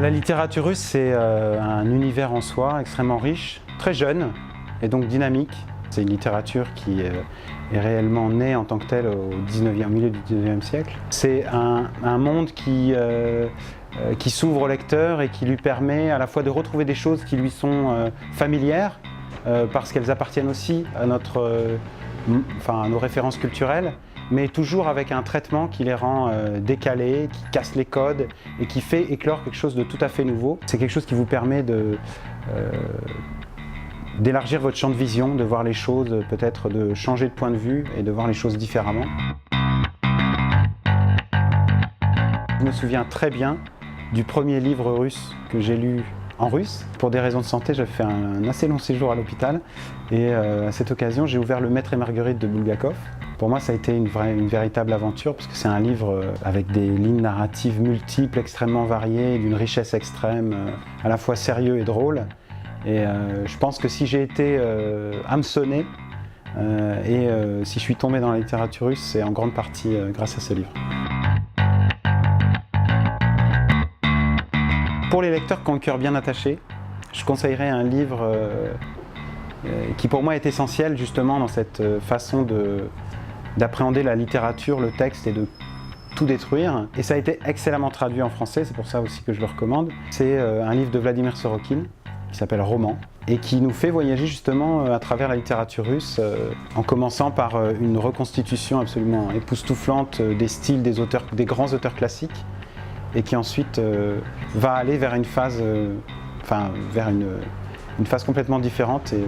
La littérature russe, c'est un univers en soi extrêmement riche, très jeune et donc dynamique. C'est une littérature qui est réellement née en tant que telle au milieu du 19e siècle. C'est un monde qui s'ouvre au lecteur et qui lui permet à la fois de retrouver des choses qui lui sont familières, parce qu'elles appartiennent aussi à à nos références culturelles, mais toujours avec un traitement qui les rend décalés, qui casse les codes et qui fait éclore quelque chose de tout à fait nouveau. C'est quelque chose qui vous permet d'élargir votre champ de vision, de voir les choses, peut-être de changer de point de vue et de voir les choses différemment. Je me souviens très bien du premier livre russe que j'ai lu en russe. Pour des raisons de santé, j'avais fait un assez long séjour à l'hôpital et à cette occasion, j'ai ouvert Le Maître et Marguerite de Bulgakov. Pour moi, ça a été une véritable aventure parce que c'est un livre avec des lignes narratives multiples, extrêmement variées, d'une richesse extrême, à la fois sérieux et drôle. Et je pense que si j'ai été hameçonné si je suis tombé dans la littérature russe, c'est en grande partie grâce à ce livre. Pour les lecteurs qui ont le cœur bien attaché, je conseillerais un livre qui pour moi est essentiel justement dans cette façon d'appréhender la littérature, le texte et de tout détruire. Et ça a été excellemment traduit en français, c'est pour ça aussi que je le recommande. C'est un livre de Vladimir Sorokine qui s'appelle Roman et qui nous fait voyager justement à travers la littérature russe en commençant par une reconstitution absolument époustouflante des styles des grands auteurs classiques et qui ensuite va aller vers une phase, une phase complètement différente et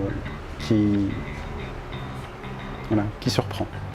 qui surprend.